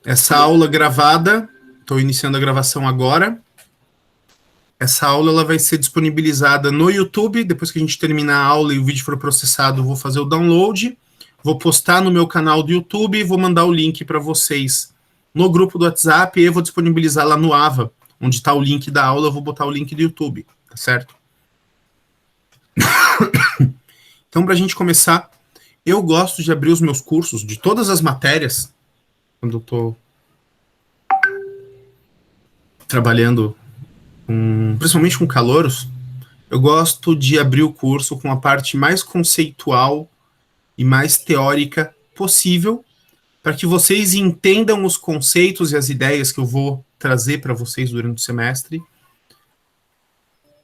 Essa aula gravada, estou iniciando a gravação agora. Essa aula ela vai ser disponibilizada no YouTube. Depois que a gente terminar a aula e o vídeo for processado, eu vou fazer o download, vou postar no meu canal do YouTube e vou mandar o link para vocês no grupo do WhatsApp e eu vou disponibilizar lá no Ava, onde está o link da aula, eu vou botar o link do YouTube, tá certo? Então, para a gente começar, eu gosto de abrir os meus cursos de todas as matérias, quando eu estou trabalhando principalmente com calouros, eu gosto de abrir o curso com a parte mais conceitual e mais teórica possível, para que vocês entendam os conceitos e as ideias que eu vou trazer para vocês durante o semestre,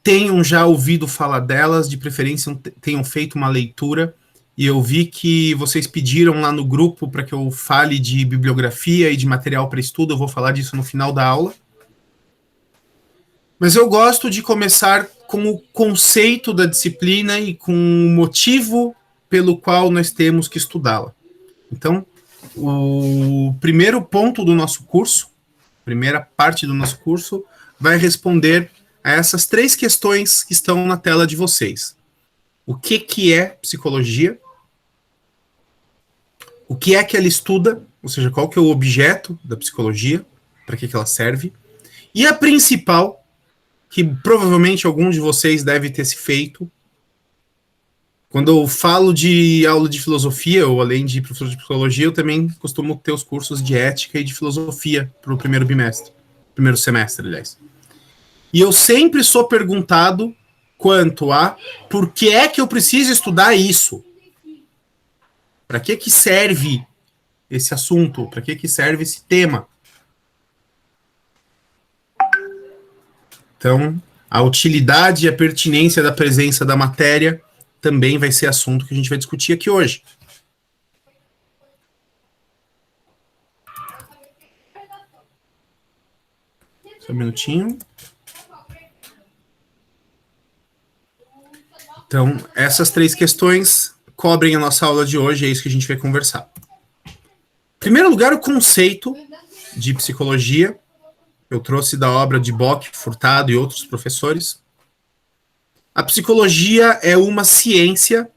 tenham já ouvido falar delas, de preferência tenham feito uma leitura, e eu vi que vocês pediram lá no grupo para que eu fale de bibliografia e de material para estudo, eu vou falar disso no final da aula. Mas eu gosto de começar com o conceito da disciplina e com o motivo pelo qual nós temos que estudá-la. Então, o primeiro ponto do nosso curso, primeira parte do nosso curso, vai responder a essas 3 questões que estão na tela de vocês. O que é psicologia? O que é que ela estuda? Ou seja, qual que é o objeto da psicologia? Para que ela serve? E a principal, que provavelmente algum de vocês deve ter se feito. Quando eu falo de aula de filosofia, ou além de professor de psicologia, eu também costumo ter os cursos de ética e de filosofia para o primeiro semestre, aliás. E eu sempre sou perguntado quanto a por que é que eu preciso estudar isso? Para que serve esse assunto? Para que serve esse tema? Então, a utilidade e a pertinência da presença da matéria também vai ser assunto que a gente vai discutir aqui hoje. Só um minutinho. Então, essas 3 questões cobrem a nossa aula de hoje, é isso que a gente vai conversar. Em primeiro lugar, o conceito de psicologia. Eu trouxe da obra de Bock, Furtado e outros professores. A psicologia é uma ciência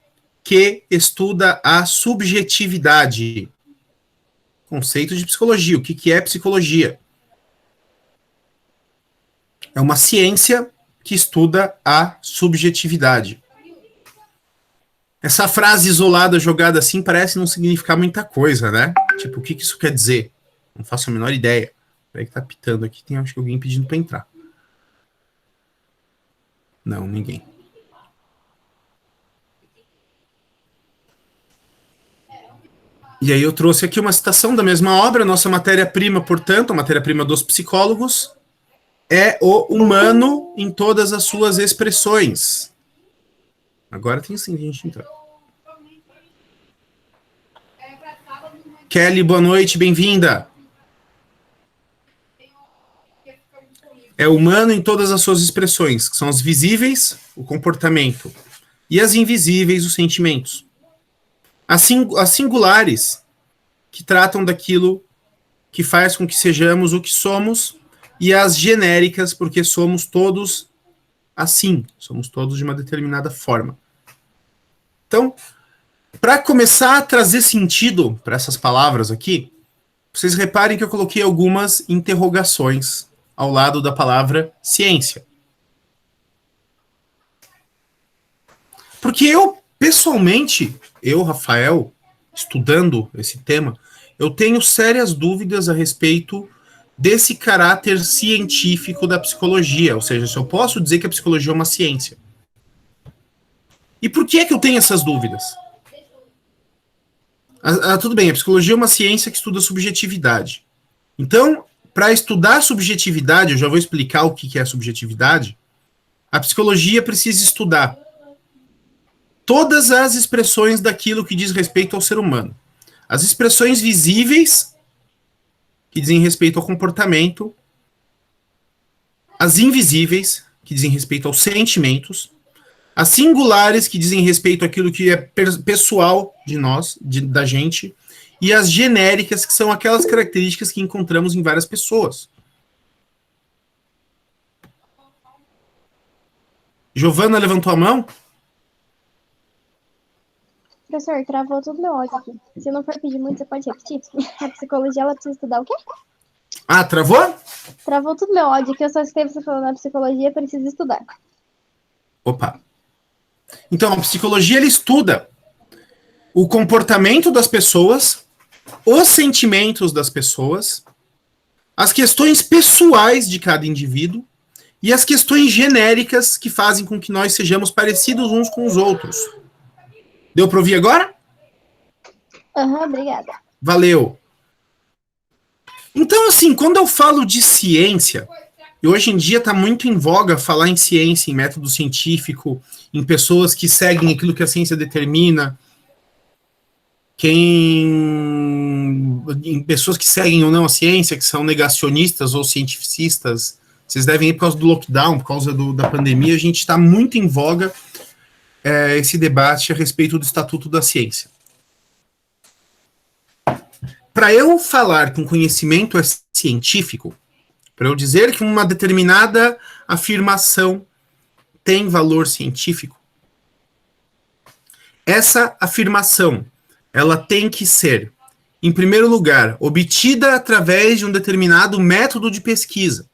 que estuda a subjetividade. Conceito de psicologia. O que é psicologia? É uma ciência que estuda a subjetividade. Essa frase isolada, jogada assim, parece não significar muita coisa, né? Tipo, o que isso quer dizer? Não faço a menor ideia. Peraí que tá pitando aqui, tem acho que alguém pedindo para entrar. Não, ninguém. E aí eu trouxe aqui uma citação da mesma obra, nossa matéria-prima, portanto, a matéria-prima dos psicólogos, é o humano em todas as suas expressões. Agora tem sim gente entrar. Kelly, boa noite, bem-vinda. É humano em todas as suas expressões, que são as visíveis, o comportamento, e as invisíveis, os sentimentos. As singulares, que tratam daquilo que faz com que sejamos o que somos, e as genéricas, porque somos todos assim, somos todos de uma determinada forma. Então, para começar a trazer sentido para essas palavras aqui, vocês reparem que eu coloquei algumas interrogações ao lado da palavra ciência. Porque eu, pessoalmente, Rafael, estudando esse tema, eu tenho sérias dúvidas a respeito desse caráter científico da psicologia, ou seja, se eu posso dizer que a psicologia é uma ciência. E por que é que eu tenho essas dúvidas? Tudo bem, a psicologia é uma ciência que estuda subjetividade. Então, para estudar subjetividade, eu já vou explicar o que é subjetividade, a psicologia precisa estudar todas as expressões daquilo que diz respeito ao ser humano. As expressões visíveis, que dizem respeito ao comportamento, as invisíveis, que dizem respeito aos sentimentos, as singulares, que dizem respeito àquilo que é pessoal de nós, da gente, e as genéricas, que são aquelas características que encontramos em várias pessoas. Giovana levantou a mão? Professor, travou tudo meu áudio aqui. Se não for pedir muito, você pode repetir? A psicologia, ela precisa estudar o quê? Ah, travou? Travou tudo meu áudio aqui, eu só escutei você falando a psicologia, precisa estudar. Opa. Então, a psicologia, ela estuda o comportamento das pessoas, os sentimentos das pessoas, as questões pessoais de cada indivíduo e as questões genéricas que fazem com que nós sejamos parecidos uns com os outros. Deu para ouvir agora? Obrigada. Valeu. Então, assim, quando eu falo de ciência, e hoje em dia está muito em voga falar em ciência, em método científico, em pessoas que seguem aquilo que a ciência determina, em pessoas que seguem ou não a ciência, que são negacionistas ou cientificistas. Vocês devem ir por causa do lockdown, por causa da pandemia, a gente está muito em voga esse debate a respeito do Estatuto da Ciência. Para eu falar com conhecimento científico, para eu dizer que uma determinada afirmação tem valor científico, essa afirmação ela tem que ser, em primeiro lugar, obtida através de um determinado método de pesquisa.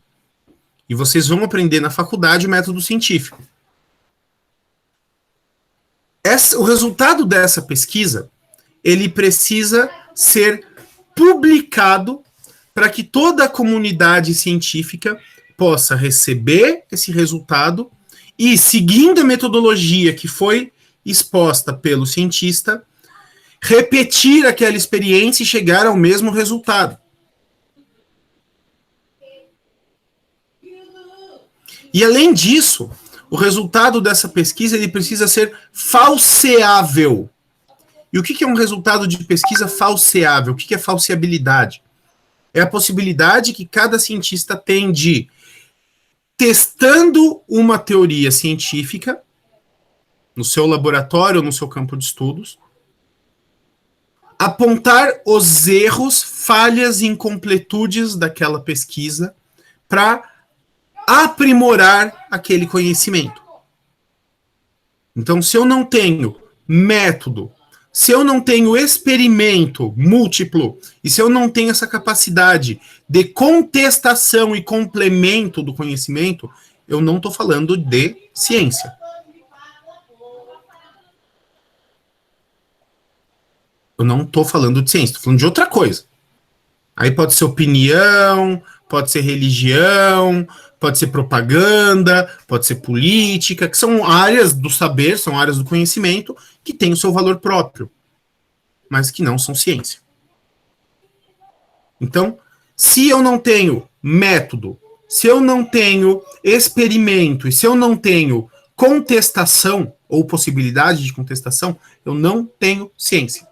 E vocês vão aprender na faculdade o método científico. O resultado dessa pesquisa, ele precisa ser publicado para que toda a comunidade científica possa receber esse resultado e, seguindo a metodologia que foi exposta pelo cientista, repetir aquela experiência e chegar ao mesmo resultado. E, além disso, o resultado dessa pesquisa ele precisa ser falseável. E o que é um resultado de pesquisa falseável? O que é falseabilidade? É a possibilidade que cada cientista tem de, testando uma teoria científica, no seu laboratório ou no seu campo de estudos, apontar os erros, falhas e incompletudes daquela pesquisa para aprimorar aquele conhecimento. Então, se eu não tenho método, se eu não tenho experimento múltiplo, e se eu não tenho essa capacidade de contestação e complemento do conhecimento, eu não estou falando de ciência. Eu não estou falando de ciência, estou falando de outra coisa. Aí pode ser opinião, pode ser religião, pode ser propaganda, pode ser política, que são áreas do saber, são áreas do conhecimento que têm o seu valor próprio, mas que não são ciência. Então, se eu não tenho método, se eu não tenho experimento e se eu não tenho contestação ou possibilidade de contestação, eu não tenho ciência.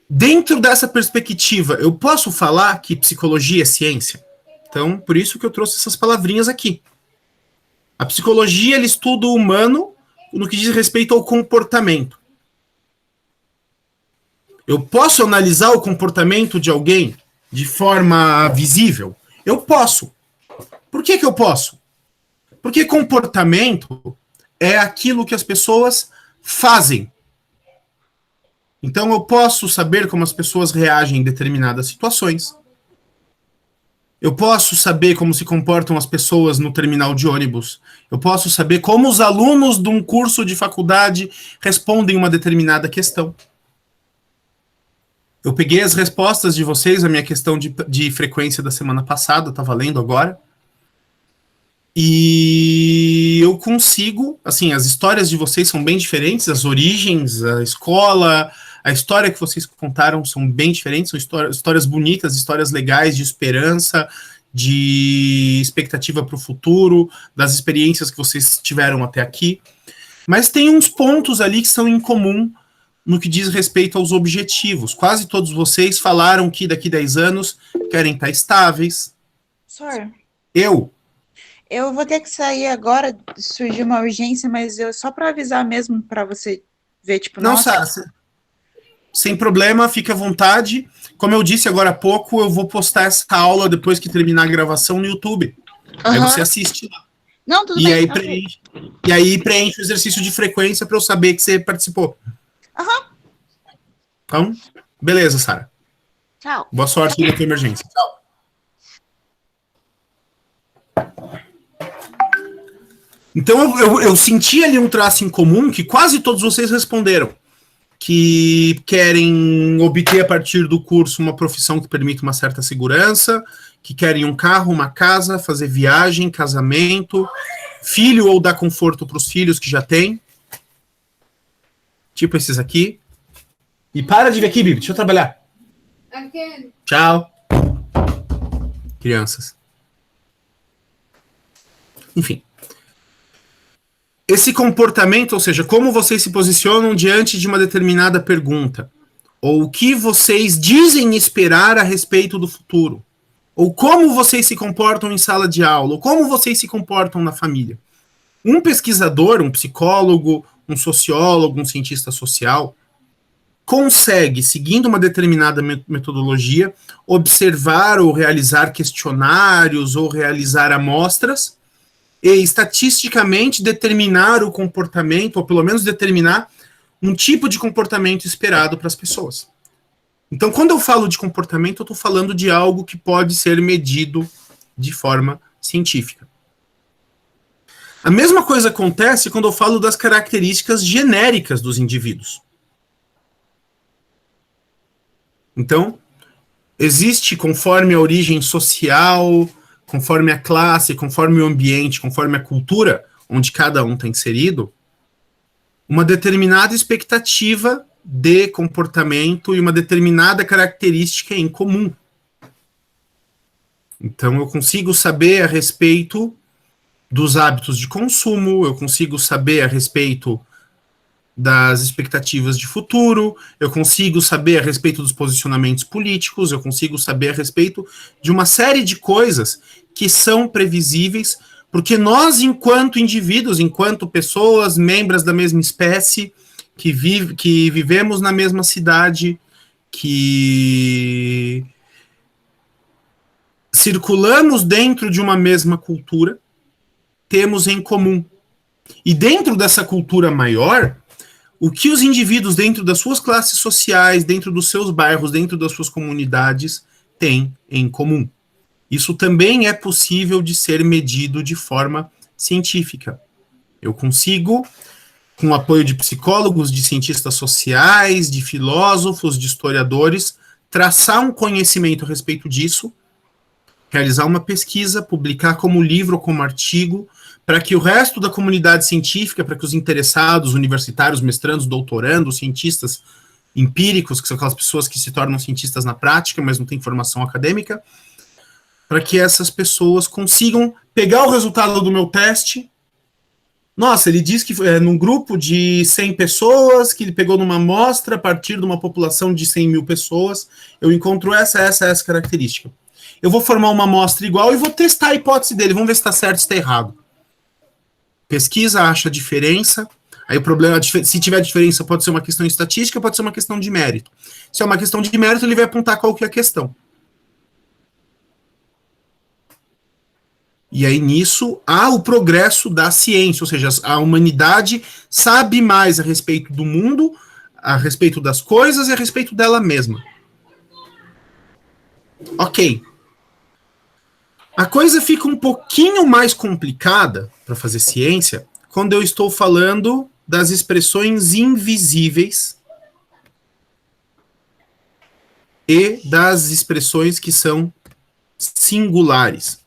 Dentro dessa perspectiva, eu posso falar que psicologia é ciência? Então, por isso que eu trouxe essas palavrinhas aqui. A psicologia, ela estuda o humano no que diz respeito ao comportamento. Eu posso analisar o comportamento de alguém de forma visível? Eu posso. Por que eu posso? Porque comportamento é aquilo que as pessoas fazem. Então, eu posso saber como as pessoas reagem em determinadas situações. Eu posso saber como se comportam as pessoas no terminal de ônibus. Eu posso saber como os alunos de um curso de faculdade respondem uma determinada questão. Eu peguei as respostas de vocês, a minha questão de frequência da semana passada, estava lendo agora. E eu consigo, assim, as histórias de vocês são bem diferentes, as origens, a escola, a história que vocês contaram são bem diferentes, são histórias bonitas, histórias legais, de esperança, de expectativa para o futuro, das experiências que vocês tiveram até aqui. Mas tem uns pontos ali que são em comum no que diz respeito aos objetivos. Quase todos vocês falaram que daqui a 10 anos querem estar estáveis. Professor, Eu vou ter que sair agora, surgiu uma urgência, mas só para avisar mesmo, para você ver, tipo, não, nossa... Sara, sem problema, fique à vontade. Como eu disse agora há pouco, eu vou postar essa aula depois que terminar a gravação no YouTube. Aí você assiste lá. Não, tudo bem. E aí preenche o exercício de frequência para eu saber que você participou. Então, beleza, Sara. Tchau. Boa sorte na tua emergência. Tchau. Então, eu senti ali um traço em comum que quase todos vocês responderam. Que querem obter a partir do curso uma profissão que permita uma certa segurança, que querem um carro, uma casa, fazer viagem, casamento, filho ou dar conforto para os filhos que já têm. Tipo esses aqui. E para de vir aqui, Bibi, deixa eu trabalhar. Tchau. Crianças. Enfim. Esse comportamento, ou seja, como vocês se posicionam diante de uma determinada pergunta, ou o que vocês dizem esperar a respeito do futuro, ou como vocês se comportam em sala de aula, ou como vocês se comportam na família. Um pesquisador, um psicólogo, um sociólogo, um cientista social, consegue, seguindo uma determinada metodologia, observar ou realizar questionários ou realizar amostras e estatisticamente determinar o comportamento, ou pelo menos determinar um tipo de comportamento esperado para as pessoas. Então, quando eu falo de comportamento, eu estou falando de algo que pode ser medido de forma científica. A mesma coisa acontece quando eu falo das características genéricas dos indivíduos. Então, existe, conforme a origem social, conforme a classe, conforme o ambiente, conforme a cultura onde cada um está inserido, uma determinada expectativa de comportamento e uma determinada característica em comum. Então, eu consigo saber a respeito dos hábitos de consumo, eu consigo saber a respeito das expectativas de futuro, eu consigo saber a respeito dos posicionamentos políticos, eu consigo saber a respeito de uma série de coisas que são previsíveis, porque nós, enquanto indivíduos, enquanto pessoas, membros da mesma espécie, que vivemos na mesma cidade, que circulamos dentro de uma mesma cultura, temos em comum. E dentro dessa cultura maior, o que os indivíduos dentro das suas classes sociais, dentro dos seus bairros, dentro das suas comunidades, têm em comum. Isso também é possível de ser medido de forma científica. Eu consigo, com o apoio de psicólogos, de cientistas sociais, de filósofos, de historiadores, traçar um conhecimento a respeito disso, realizar uma pesquisa, publicar como livro ou como artigo, para que o resto da comunidade científica, para que os interessados, universitários, mestrandos, doutorandos, cientistas empíricos, que são aquelas pessoas que se tornam cientistas na prática, mas não têm formação acadêmica, para que essas pessoas consigam pegar o resultado do meu teste. Nossa, ele diz que num grupo de 100 pessoas, que ele pegou numa amostra a partir de uma população de 100 mil pessoas, eu encontro essa característica. Eu vou formar uma amostra igual e vou testar a hipótese dele, vamos ver se está certo ou se está errado. Pesquisa, acha a diferença, aí o problema, se tiver diferença, pode ser uma questão estatística, pode ser uma questão de mérito. Se é uma questão de mérito, ele vai apontar qual que é a questão. E aí, nisso, há o progresso da ciência, ou seja, a humanidade sabe mais a respeito do mundo, a respeito das coisas e a respeito dela mesma. Ok. A coisa fica um pouquinho mais complicada para fazer ciência quando eu estou falando das expressões invisíveis e das expressões que são singulares.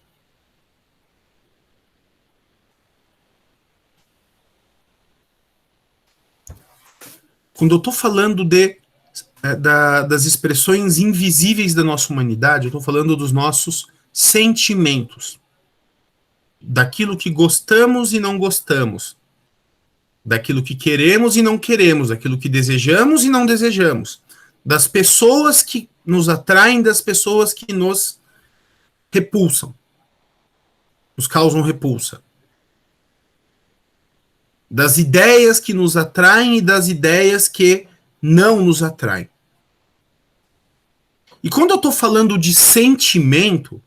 Quando eu estou falando das expressões invisíveis da nossa humanidade, eu estou falando dos nossos sentimentos, daquilo que gostamos e não gostamos, daquilo que queremos e não queremos, daquilo que desejamos e não desejamos, das pessoas que nos atraem, das pessoas que nos repulsam, nos causam repulsa, das ideias que nos atraem e das ideias que não nos atraem. E quando eu tô falando de sentimento,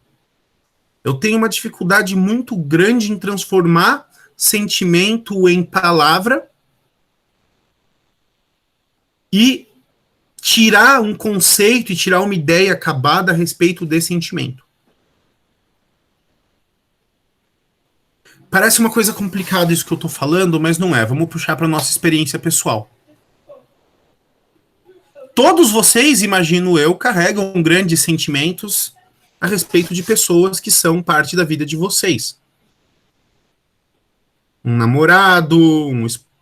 eu tenho uma dificuldade muito grande em transformar sentimento em palavra e tirar um conceito e tirar uma ideia acabada a respeito desse sentimento. Parece uma coisa complicada isso que eu tô falando, mas não é. Vamos puxar para nossa experiência pessoal. Todos vocês, imagino eu, carregam grandes sentimentos a respeito de pessoas que são parte da vida de vocês. Um namorado,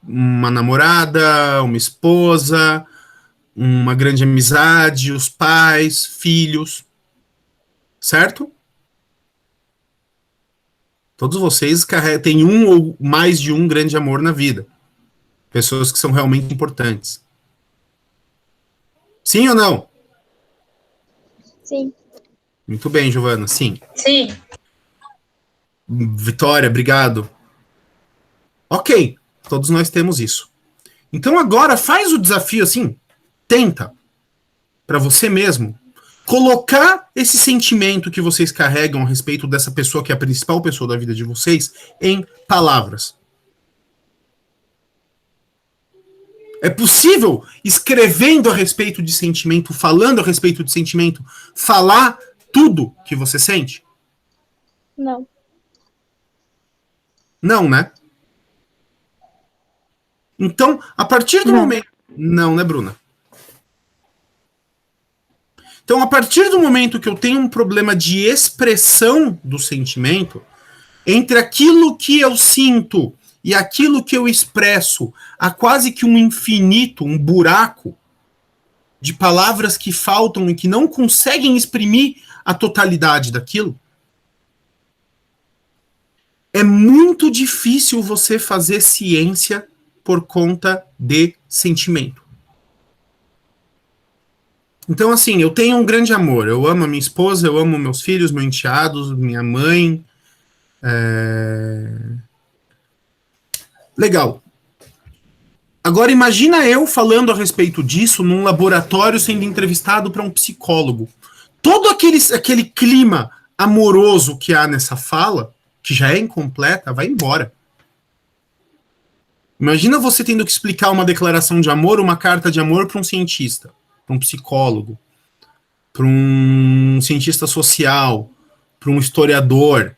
uma namorada, uma esposa, uma grande amizade, os pais, filhos. Certo? Todos vocês têm um ou mais de um grande amor na vida. Pessoas que são realmente importantes. Sim ou não? Sim. Muito bem, Giovana, sim. Sim. Vitória, obrigado. Ok, todos nós temos isso. Então agora faz o desafio assim, tenta, para você mesmo, colocar esse sentimento que vocês carregam a respeito dessa pessoa que é a principal pessoa da vida de vocês em palavras. É possível, escrevendo a respeito de sentimento, falando a respeito de sentimento, falar tudo que você sente? Não. Não, né? Então, a partir do momento... Não, né, Bruna? Então, a partir do momento que eu tenho um problema de expressão do sentimento, entre aquilo que eu sinto e aquilo que eu expresso, há quase que um infinito, um buraco de palavras que faltam e que não conseguem exprimir a totalidade daquilo, é muito difícil você fazer ciência por conta de sentimento. Então, assim, eu tenho um grande amor. Eu amo a minha esposa, eu amo meus filhos, meus enteados, minha mãe. Legal. Agora, imagina eu falando a respeito disso num laboratório sendo entrevistado para um psicólogo. Todo aquele clima amoroso que há nessa fala, que já é incompleta, vai embora. Imagina você tendo que explicar uma declaração de amor, uma carta de amor para um cientista, para um psicólogo, para um cientista social, para um historiador.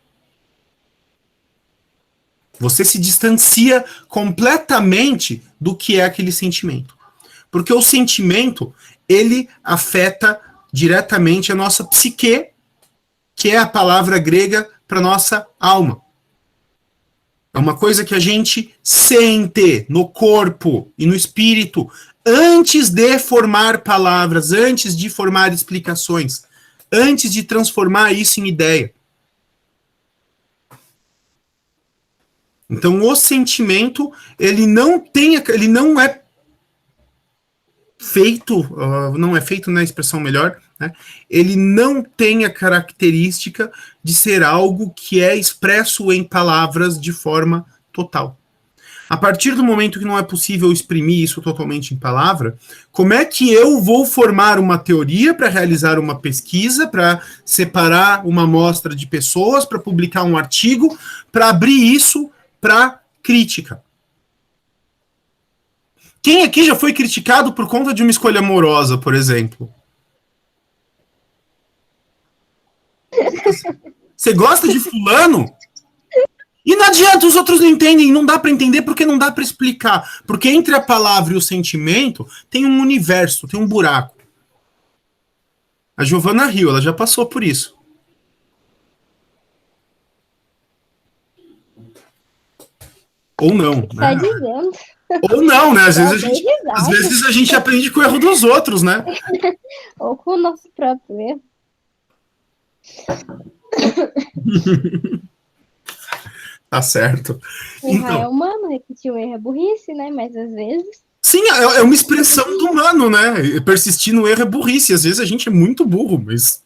Você se distancia completamente do que é aquele sentimento. Porque o sentimento, ele afeta diretamente a nossa psique, que é a palavra grega para nossa alma. É uma coisa que a gente sente no corpo e no espírito antes de formar palavras, antes de formar explicações, antes de transformar isso em ideia. Então, o sentimento, ele não é feito, não é feito na expressão melhor, né? Ele não tem a característica de ser algo que é expresso em palavras de forma total. A partir do momento que não é possível exprimir isso totalmente em palavra, como é que eu vou formar uma teoria para realizar uma pesquisa, para separar uma amostra de pessoas, para publicar um artigo, para abrir isso para crítica? Quem aqui já foi criticado por conta de uma escolha amorosa, por exemplo? Você gosta de fulano? E não adianta, os outros não entendem, não dá para entender porque não dá para explicar. Porque entre a palavra e o sentimento tem um universo, tem um buraco. A Giovana riu, ela já passou por isso. Ou não, Tá né? dizendo. Ou não, né? Às vezes a gente aprende com o erro dos outros, né? Ou com o nosso próprio erro. Tá certo. Errar é humano, repetir o erro é burrice, né? Mas às vezes. Sim, é uma expressão do humano, né? Persistir no erro é burrice. Às vezes a gente é muito burro, mas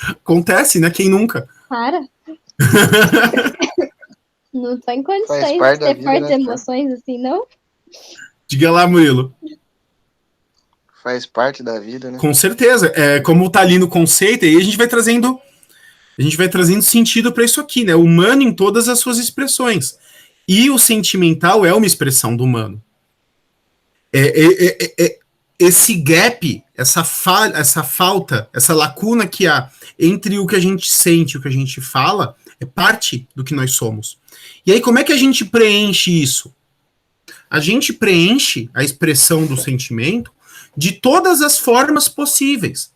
acontece, né? Quem nunca? Para. Não tô em condições de parte da ter vida, fortes né, emoções assim, não? Diga lá, Murilo. faz parte da vida, né? Com certeza. Como tá ali no conceito, aí a gente vai trazendo sentido para isso aqui, né? O humano em todas as suas expressões. E o sentimental é uma expressão do humano. Esse gap, essa falta, essa lacuna que há entre o que a gente sente e o que a gente fala, é parte do que nós somos. E aí, como é que a gente preenche isso? A gente preenche a expressão do sentimento de todas as formas possíveis.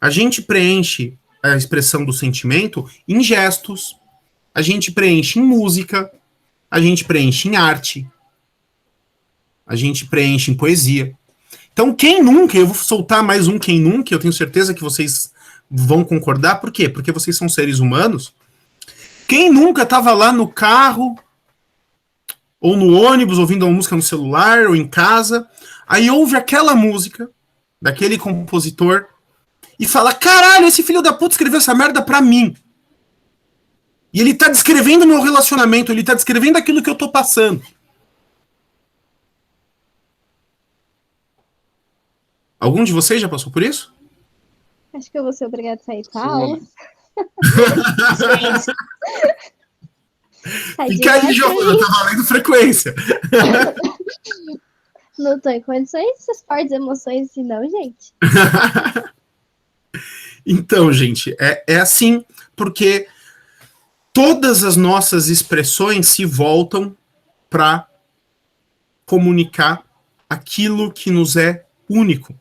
A gente preenche a expressão do sentimento em gestos, a gente preenche em música, a gente preenche em arte, a gente preenche em poesia. Então, quem nunca, eu vou soltar mais um quem nunca, eu tenho certeza que vocês vão concordar, por quê? Porque vocês são seres humanos. Quem nunca estava lá no carro, ou no ônibus, ouvindo uma música no celular, ou em casa, aí ouve aquela música, daquele compositor, e fala, caralho, esse filho da puta escreveu essa merda pra mim. E ele tá descrevendo o meu relacionamento, ele tá descrevendo aquilo que eu tô passando. Algum de vocês já passou por isso? Acho que eu vou ser obrigada a sair pra aula. Fica aí, Giovana, tá valendo frequência. Não tô em condições dessas fortes emoções assim, não, gente. Então, gente, é assim, porque todas as nossas expressões se voltam para comunicar aquilo que nos é único.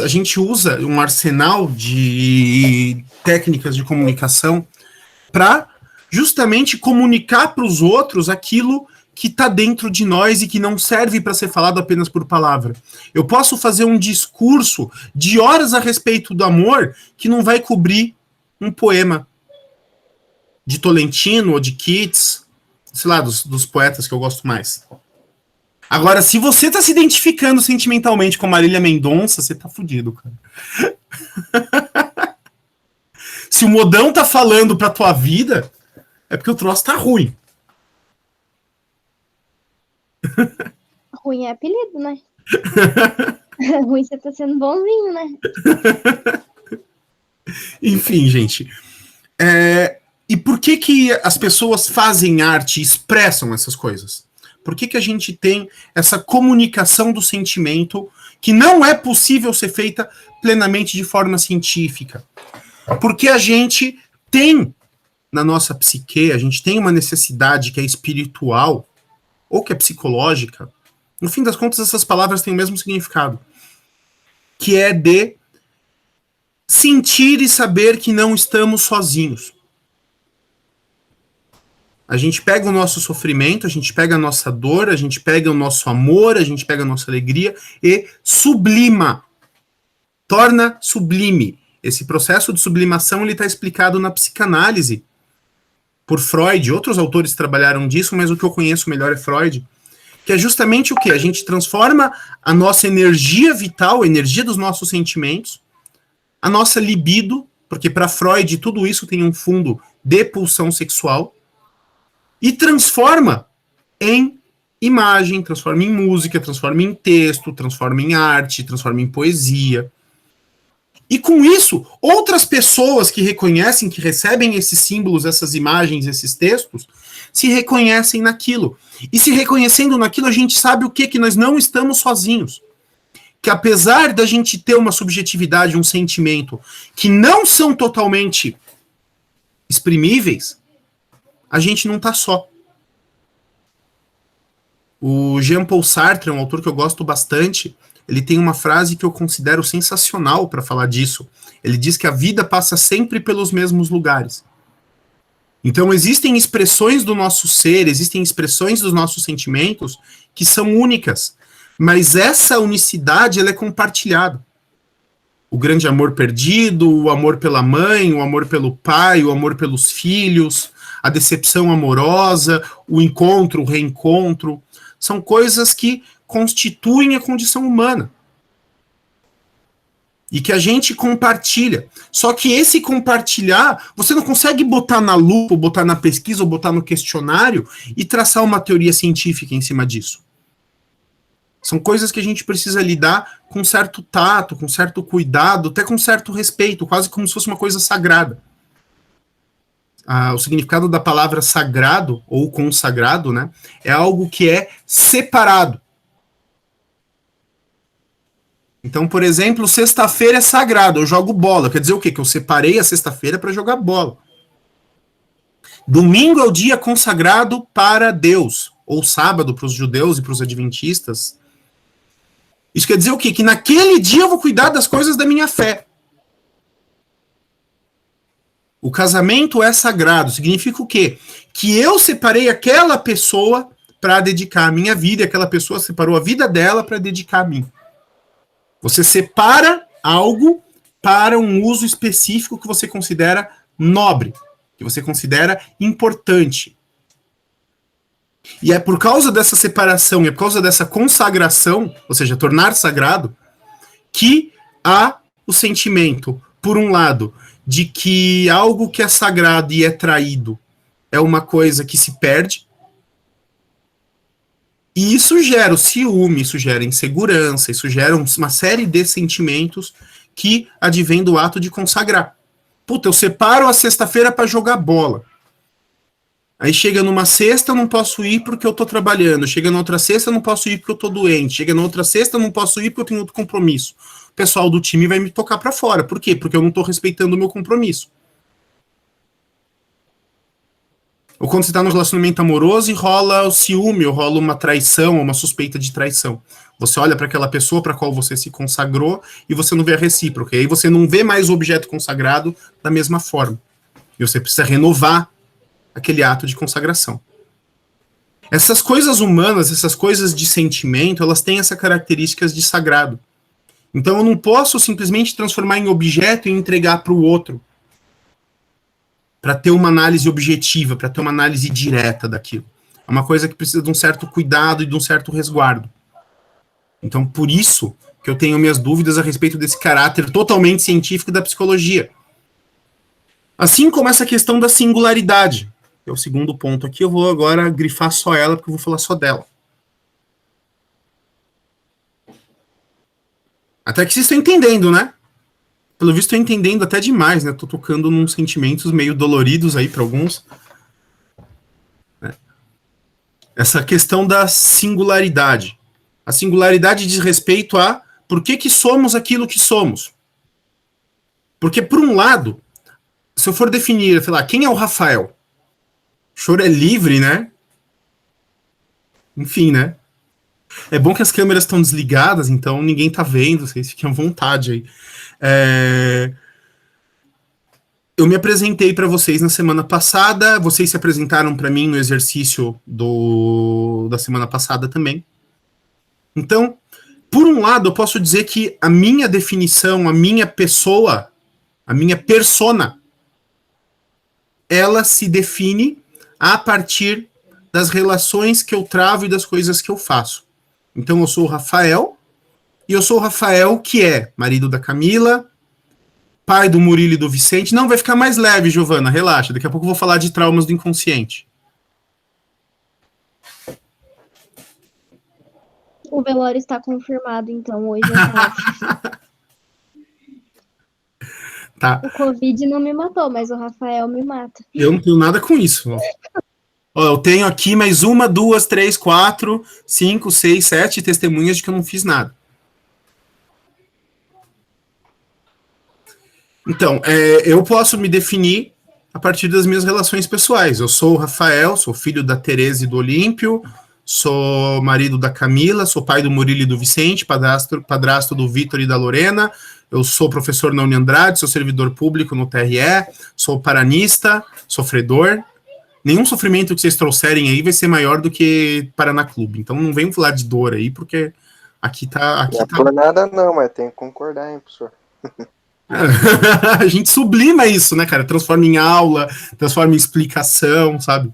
A gente usa um arsenal de técnicas de comunicação para justamente comunicar para os outros aquilo que está dentro de nós e que não serve para ser falado apenas por palavra. Eu posso fazer um discurso de horas a respeito do amor que não vai cobrir um poema de Tolentino ou de Keats, sei lá, dos poetas que eu gosto mais. Agora, se você está se identificando sentimentalmente com Marília Mendonça, você tá fudido, cara. Se o modão tá falando pra tua vida, é porque o troço tá ruim. Ruim é apelido, né? Ruim você tá sendo bonzinho, né? Enfim, gente. E por que as pessoas fazem arte e expressam essas coisas? Por que a gente tem essa comunicação do sentimento que não é possível ser feita plenamente de forma científica? Porque a gente tem na nossa psique, a gente tem uma necessidade que é espiritual ou que é psicológica. No fim das contas, essas palavras têm o mesmo significado, que é de sentir e saber que não estamos sozinhos. A gente pega o nosso sofrimento, a gente pega a nossa dor, a gente pega o nosso amor, a gente pega a nossa alegria e sublima. Torna sublime. Esse processo de sublimação está explicado na psicanálise por Freud. Outros autores trabalharam disso, mas o que eu conheço melhor é Freud. Que é justamente o quê? A gente transforma a nossa energia vital, a energia dos nossos sentimentos, a nossa libido, porque para Freud tudo isso tem um fundo de pulsão sexual, e transforma em imagem, transforma em música, transforma em texto, transforma em arte, transforma em poesia. E com isso, outras pessoas que reconhecem, que recebem esses símbolos, essas imagens, esses textos, se reconhecem naquilo. E se reconhecendo naquilo, a gente sabe o quê? Que nós não estamos sozinhos. Que apesar da gente ter uma subjetividade, um sentimento, que não são totalmente exprimíveis, a gente não está só. O Jean-Paul Sartre, um autor que eu gosto bastante, ele tem uma frase que eu considero sensacional para falar disso. Ele diz que a vida passa sempre pelos mesmos lugares. Então existem expressões do nosso ser, existem expressões dos nossos sentimentos que são únicas, mas essa unicidade ela é compartilhada. O grande amor perdido, o amor pela mãe, o amor pelo pai, o amor pelos filhos, a decepção amorosa, o encontro, o reencontro, são coisas que constituem a condição humana. E que a gente compartilha. Só que esse compartilhar, você não consegue botar na lupa, ou botar na pesquisa, ou botar no questionário e traçar uma teoria científica em cima disso. São coisas que a gente precisa lidar com certo tato, com certo cuidado, até com certo respeito, quase como se fosse uma coisa sagrada. O significado da palavra sagrado, ou consagrado, né, é algo que é separado. Então, por exemplo, sexta-feira é sagrado, eu jogo bola. Quer dizer o quê? Que eu separei a sexta-feira para jogar bola. Domingo é o dia consagrado para Deus, ou sábado para os judeus e para os adventistas. Isso quer dizer o quê? Que naquele dia eu vou cuidar das coisas da minha fé. O casamento é sagrado. Significa o quê? Que eu separei aquela pessoa para dedicar a minha vida, e aquela pessoa separou a vida dela para dedicar a mim. Você separa algo para um uso específico que você considera nobre, que você considera importante. E é por causa dessa separação, é por causa dessa consagração, ou seja, tornar sagrado, que há o sentimento, por um lado, de que algo que é sagrado e é traído é uma coisa que se perde. E isso gera o ciúme, isso gera insegurança, isso gera uma série de sentimentos que advém do ato de consagrar. Puta, eu separo a sexta-feira para jogar bola. Aí chega numa sexta, eu não posso ir porque eu tô trabalhando. Chega na outra sexta, eu não posso ir porque eu tô doente. Chega na outra sexta, eu não posso ir porque eu tenho outro compromisso. O pessoal do time vai me tocar para fora. Por quê? Porque eu não tô respeitando o meu compromisso. Ou quando você tá no relacionamento amoroso e rola o ciúme, ou rola uma traição, ou uma suspeita de traição. Você olha para aquela pessoa para qual você se consagrou e você não vê a recíproca. E aí você não vê mais o objeto consagrado da mesma forma. E você precisa renovar aquele ato de consagração. Essas coisas humanas, essas coisas de sentimento, elas têm essas características de sagrado. Então eu não posso simplesmente transformar em objeto e entregar para o outro, para ter uma análise objetiva, para ter uma análise direta daquilo. É uma coisa que precisa de um certo cuidado e de um certo resguardo. Então, por isso que eu tenho minhas dúvidas a respeito desse caráter totalmente científico da psicologia. Assim como essa questão da singularidade. É o segundo ponto aqui, eu vou agora grifar só ela, porque eu vou falar só dela. Até que vocês estão entendendo, né? Pelo visto, estou entendendo até demais, né? Estou tocando num sentimentos meio doloridos aí para alguns. Essa questão da singularidade. A singularidade diz respeito a por que somos aquilo que somos. Porque, por um lado, se eu for definir, sei lá, quem é o Rafael? O choro é livre, né? Enfim, né? É bom que as câmeras estão desligadas, então ninguém tá vendo, vocês fiquem à vontade aí. Eu me apresentei para vocês na semana passada, vocês se apresentaram para mim no exercício da semana passada também. Então, por um lado, eu posso dizer que a minha definição, a minha pessoa, a minha persona, ela se define a partir das relações que eu travo e das coisas que eu faço. Então, eu sou o Rafael, e eu sou o Rafael que é marido da Camila, pai do Murilo e do Vicente. Não, vai ficar mais leve, Giovana, relaxa. Daqui a pouco eu vou falar de traumas do inconsciente. O velório está confirmado, então, hoje à tarde. Tá. O Covid não me matou, mas o Rafael me mata. Eu não tenho nada com isso. Ó, eu tenho aqui mais 1, 2, 3, 4, 5, 6, 7 testemunhas de que eu não fiz nada. Então, eu posso me definir a partir das minhas relações pessoais. Eu sou o Rafael, sou filho da Tereza e do Olímpio, sou marido da Camila, sou pai do Murilo e do Vicente, padrasto do Vitor e da Lorena, eu sou professor na Uniandrade, sou servidor público no TRE, sou paranista, sofredor. Nenhum sofrimento que vocês trouxerem aí vai ser maior do que Paraná Clube. Então não venham falar de dor aí, porque aqui tá... Não é por nada não, mas tem que concordar, hein, professor. A gente sublima isso, né, cara? Transforma em aula, transforma em explicação, sabe?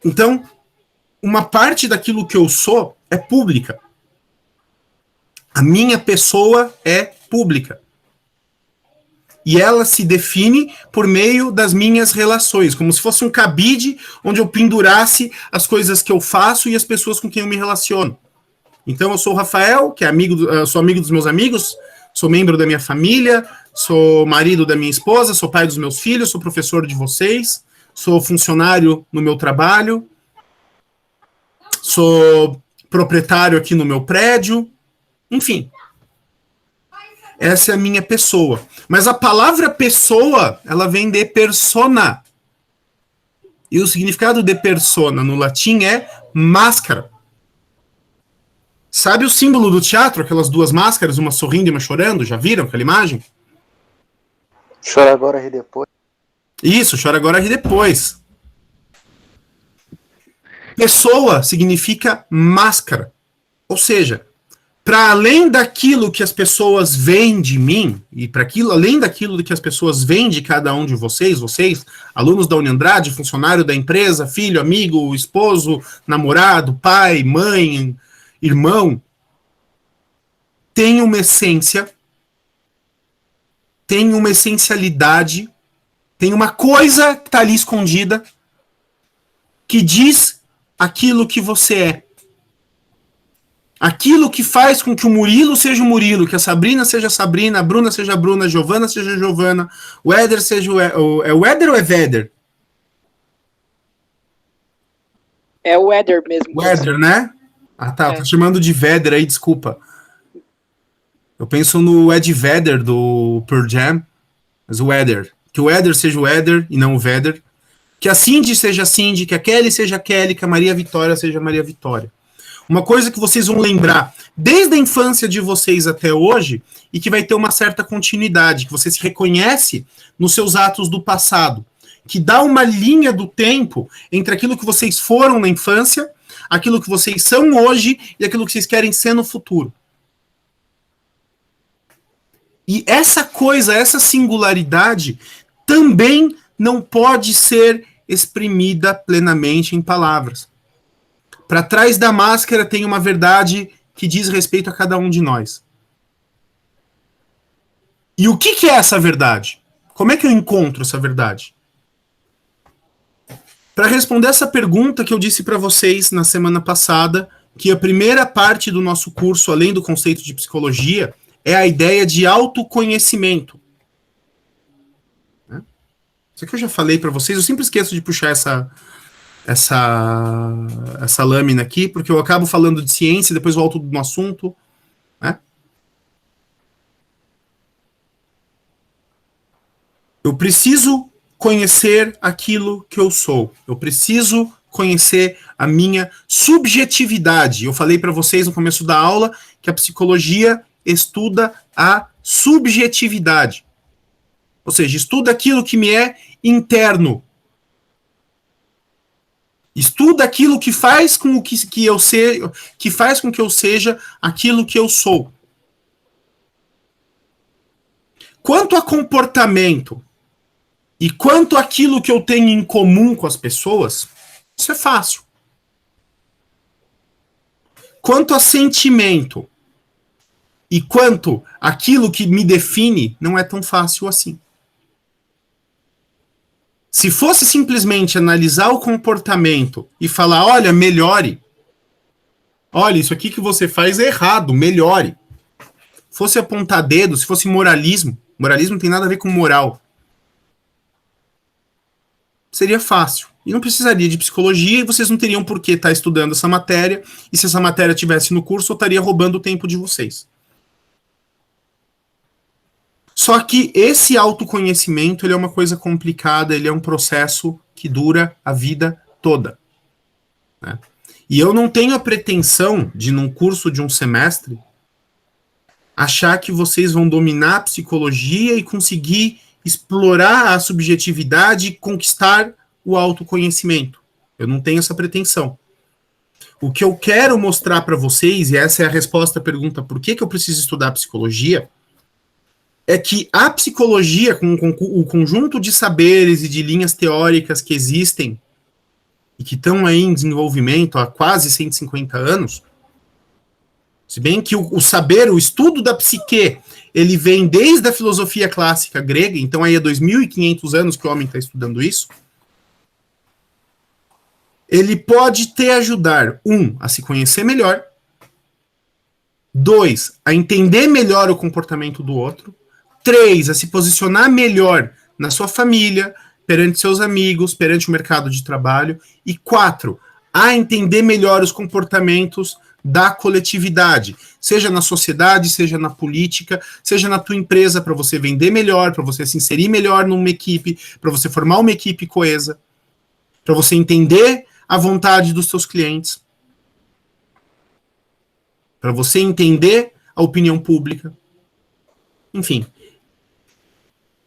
Então, uma parte daquilo que eu sou é pública. A minha pessoa é pública. E ela se define por meio das minhas relações, como se fosse um cabide onde eu pendurasse as coisas que eu faço e as pessoas com quem eu me relaciono. Então eu sou o Rafael, que é sou amigo dos meus amigos, sou membro da minha família, sou marido da minha esposa, sou pai dos meus filhos, sou professor de vocês, sou funcionário no meu trabalho, sou proprietário aqui no meu prédio, enfim. Essa é a minha pessoa. Mas a palavra pessoa, ela vem de persona. E o significado de persona no latim é máscara. Sabe o símbolo do teatro? Aquelas duas máscaras, uma sorrindo e uma chorando? Já viram aquela imagem? Chora agora, ri depois. Isso, chora agora, ri depois. Pessoa significa máscara. Ou seja, para além daquilo que as pessoas veem de mim, e para aquilo, além daquilo que as pessoas veem de cada um de vocês, alunos da Uniandrade, funcionário da empresa, filho, amigo, esposo, namorado, pai, mãe, irmão, tem uma essência, tem uma essencialidade, tem uma coisa que está ali escondida que diz aquilo que você é. Aquilo que faz com que o Murilo seja o Murilo, que a Sabrina seja a Sabrina, a Bruna seja a Bruna, a Giovana seja a Giovana, o Éder seja é o Éder ou é Véder? É o Éder mesmo. O Éder, né? Ah, tá. Tô chamando de Véder aí, desculpa. Eu penso no Ed Vedder do Pearl Jam, mas o Éder. Que o Éder seja o Éder e não o Véder. Que a Cindy seja a Cindy, que a Kelly seja a Kelly, que a Maria Vitória seja a Maria Vitória. Uma coisa que vocês vão lembrar desde a infância de vocês até hoje e que vai ter uma certa continuidade, que você se reconhece nos seus atos do passado, que dá uma linha do tempo entre aquilo que vocês foram na infância, aquilo que vocês são hoje e aquilo que vocês querem ser no futuro. E essa coisa, essa singularidade também não pode ser exprimida plenamente em palavras. Para trás da máscara tem uma verdade que diz respeito a cada um de nós. E o que é essa verdade? Como é que eu encontro essa verdade? Para responder essa pergunta que eu disse para vocês na semana passada, que a primeira parte do nosso curso, além do conceito de psicologia, é a ideia de autoconhecimento. Isso aqui eu já falei para vocês, eu sempre esqueço de puxar essa lâmina aqui, porque eu acabo falando de ciência e depois volto no assunto, né? Eu preciso conhecer aquilo que eu sou. Eu preciso conhecer a minha subjetividade. Eu falei para vocês no começo da aula que a psicologia estuda a subjetividade. Ou seja, estuda aquilo que me é interno. Estuda aquilo que faz com que eu seja, que faz com que eu seja aquilo que eu sou. Quanto a comportamento e quanto àquilo que eu tenho em comum com as pessoas, isso é fácil. Quanto a sentimento e quanto àquilo que me define, não é tão fácil assim. Se fosse simplesmente analisar o comportamento e falar, olha, melhore. Olha, isso aqui que você faz é errado, melhore. Fosse apontar dedo, se fosse moralismo não tem nada a ver com moral. Seria fácil. E não precisaria de psicologia e vocês não teriam por que estar estudando essa matéria. E se essa matéria estivesse no curso, eu estaria roubando o tempo de vocês. Só que esse autoconhecimento ele é uma coisa complicada, ele é um processo que dura a vida toda. Né? E eu não tenho a pretensão de, num curso de um semestre, achar que vocês vão dominar a psicologia e conseguir explorar a subjetividade e conquistar o autoconhecimento. Eu não tenho essa pretensão. O que eu quero mostrar para vocês, e essa é a resposta à pergunta por que eu preciso estudar psicologia, é que a psicologia, com o conjunto de saberes e de linhas teóricas que existem e que estão aí em desenvolvimento há quase 150 anos, Se bem que o saber, o estudo da psique, ele vem desde a filosofia clássica grega, então aí é 2.500 anos que o homem está estudando isso. Ele pode te ajudar, a se conhecer melhor, 2, a entender melhor o comportamento do outro, 3, a se posicionar melhor na sua família, perante seus amigos, perante o mercado de trabalho, e 4, a entender melhor os comportamentos da coletividade, seja na sociedade, seja na política, seja na tua empresa, para você vender melhor, para você se inserir melhor numa equipe, para você formar uma equipe coesa, para você entender a vontade dos seus clientes, para você entender a opinião pública. Enfim,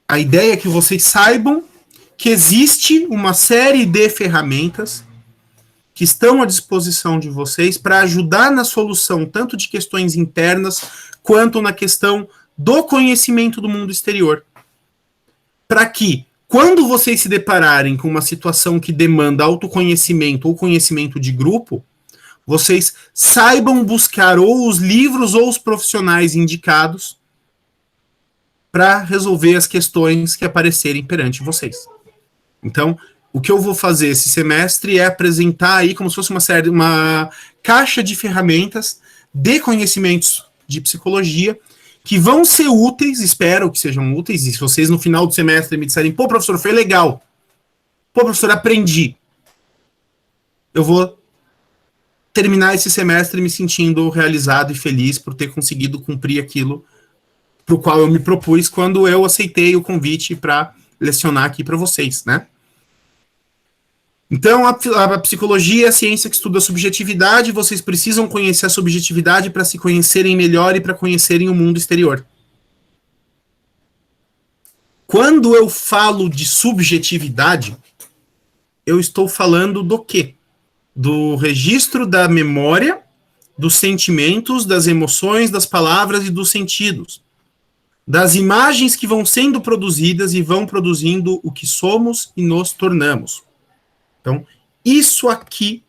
a ideia é que vocês saibam que existe uma série de ferramentas que estão à disposição de vocês para ajudar na solução tanto de questões internas quanto na questão do conhecimento do mundo exterior. Para que, quando vocês se depararem com uma situação que demanda autoconhecimento ou conhecimento de grupo, vocês saibam buscar ou os livros ou os profissionais indicados para resolver as questões que aparecerem perante vocês. Então, o que eu vou fazer esse semestre é apresentar aí como se fosse uma caixa de ferramentas de conhecimentos de psicologia que vão ser úteis, espero que sejam úteis, e se vocês no final do semestre me disserem, pô, professor, foi legal, pô, professor, aprendi, eu vou terminar esse semestre me sentindo realizado e feliz por ter conseguido cumprir aquilo para o qual eu me propus quando eu aceitei o convite para lecionar aqui para vocês, né? Então, a psicologia é a ciência que estuda a subjetividade, vocês precisam conhecer a subjetividade para se conhecerem melhor e para conhecerem o mundo exterior. Quando eu falo de subjetividade, eu estou falando do quê? Do registro da memória, dos sentimentos, das emoções, das palavras e dos sentidos. Das imagens que vão sendo produzidas e vão produzindo o que somos e nos tornamos. Então, isso aqui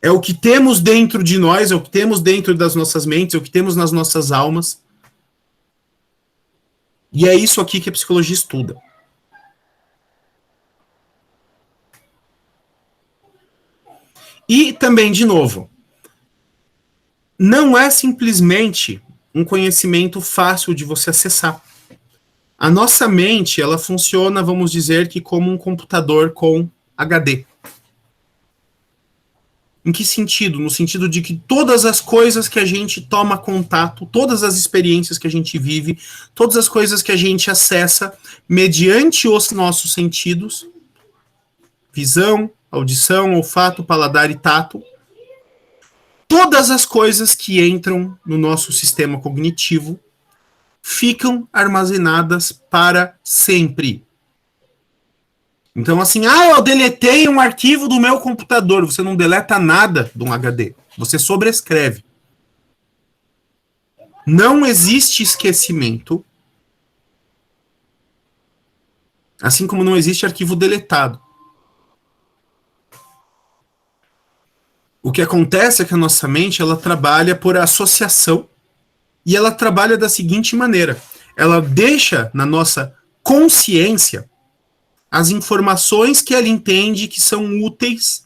é o que temos dentro de nós, é o que temos dentro das nossas mentes, é o que temos nas nossas almas. E é isso aqui que a psicologia estuda. E também, de novo, não é simplesmente um conhecimento fácil de você acessar. A nossa mente, ela funciona, vamos dizer, que como um computador com HD. Em que sentido? No sentido de que todas as coisas que a gente toma contato, todas as experiências que a gente vive, todas as coisas que a gente acessa mediante os nossos sentidos, visão, audição, olfato, paladar e tato, todas as coisas que entram no nosso sistema cognitivo ficam armazenadas para sempre. Então, assim, eu deletei um arquivo do meu computador. Você não deleta nada de um HD. Você sobrescreve. Não existe esquecimento, assim como não existe arquivo deletado. O que acontece é que a nossa mente, ela trabalha por associação. E ela trabalha da seguinte maneira: ela deixa na nossa consciência as informações que ela entende que são úteis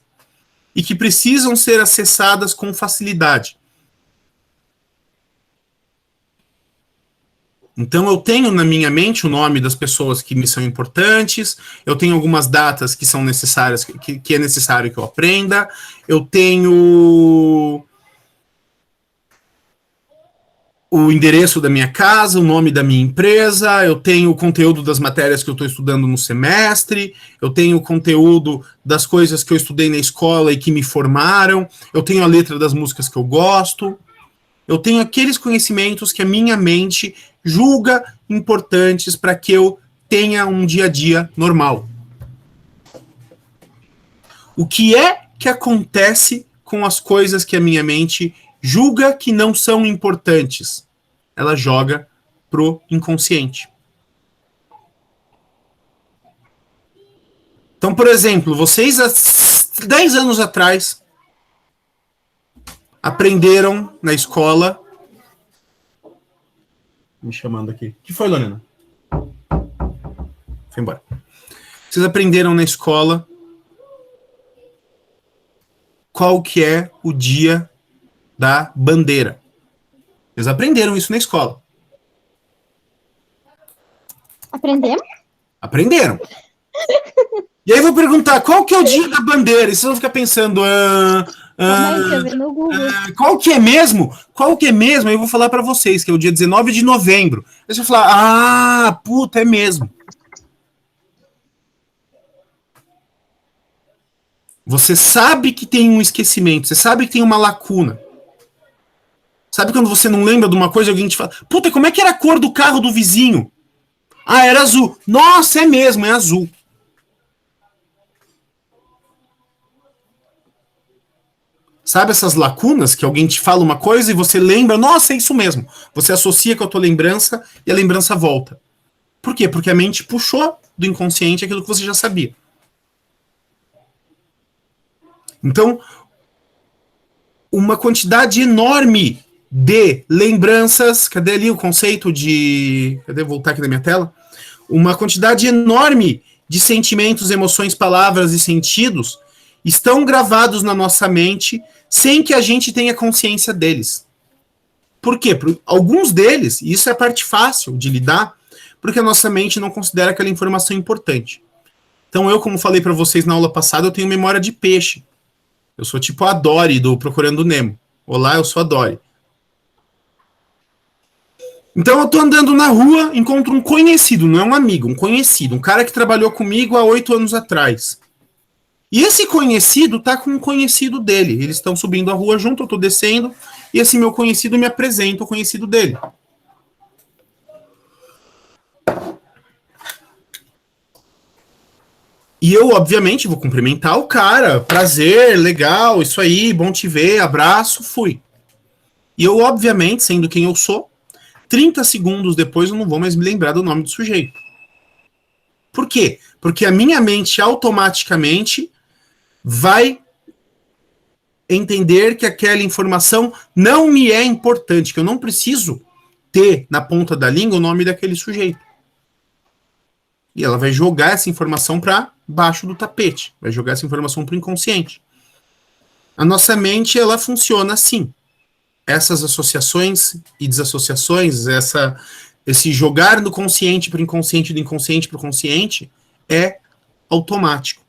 e que precisam ser acessadas com facilidade. Então eu tenho na minha mente o nome das pessoas que me são importantes, eu tenho algumas datas que são necessárias, que é necessário que eu aprenda, eu tenho o endereço da minha casa, o nome da minha empresa, eu tenho o conteúdo das matérias que eu estou estudando no semestre, eu tenho o conteúdo das coisas que eu estudei na escola e que me formaram, eu tenho a letra das músicas que eu gosto, eu tenho aqueles conhecimentos que a minha mente julga importantes para que eu tenha um dia a dia normal. O que é que acontece com as coisas que a minha mente julga que não são importantes? Ela joga pro inconsciente. Então, por exemplo, vocês há 10 anos atrás aprenderam na escola... Me chamando aqui. O que foi, Lorena? Foi embora. Vocês aprenderam na escola qual que é o dia da bandeira. Vocês aprenderam isso na escola. Aprendemos? Aprenderam. E aí eu vou perguntar, qual que é o dia da bandeira? E vocês vão ficar pensando, Mas eu vi no Google. qual que é mesmo? Qual que é mesmo? Aí eu vou falar pra vocês, que é o dia 19 de novembro. Aí você vai falar, puta, é mesmo. Você sabe que tem um esquecimento, você sabe que tem uma lacuna. Sabe quando você não lembra de uma coisa e alguém te fala, puta, como é que era a cor do carro do vizinho? Ah, era azul. Nossa, é mesmo, é azul. Sabe essas lacunas que alguém te fala uma coisa e você lembra, nossa, é isso mesmo. Você associa com a tua lembrança e a lembrança volta. Por quê? Porque a mente puxou do inconsciente aquilo que você já sabia. Então, uma quantidade enorme de lembranças, cadê ali o conceito de... Cadê? Vou voltar aqui na minha tela. Uma quantidade enorme de sentimentos, emoções, palavras e sentidos estão gravados na nossa mente sem que a gente tenha consciência deles. Por quê? Alguns deles, e isso é a parte fácil de lidar, porque a nossa mente não considera aquela informação importante. Então eu, como falei para vocês na aula passada, eu tenho memória de peixe. Eu sou tipo a Dory do Procurando Nemo. Olá, eu sou a Dory. Então eu tô andando na rua, encontro um conhecido, não é um amigo, um conhecido, um cara que trabalhou comigo há 8 anos atrás. E esse conhecido tá com um conhecido dele. Eles estão subindo a rua junto, eu tô descendo, e esse meu conhecido me apresenta o conhecido dele. E eu, obviamente, vou cumprimentar o cara. Prazer, legal, isso aí, bom te ver, abraço, fui. E eu, obviamente, sendo quem eu sou, 30 segundos depois eu não vou mais me lembrar do nome do sujeito. Por quê? Porque a minha mente automaticamente vai entender que aquela informação não me é importante, que eu não preciso ter na ponta da língua o nome daquele sujeito. E ela vai jogar essa informação para baixo do tapete, vai jogar essa informação para o inconsciente. A nossa mente, ela funciona assim. Essas associações e desassociações, esse jogar do consciente para o inconsciente, do inconsciente para o consciente, é automático.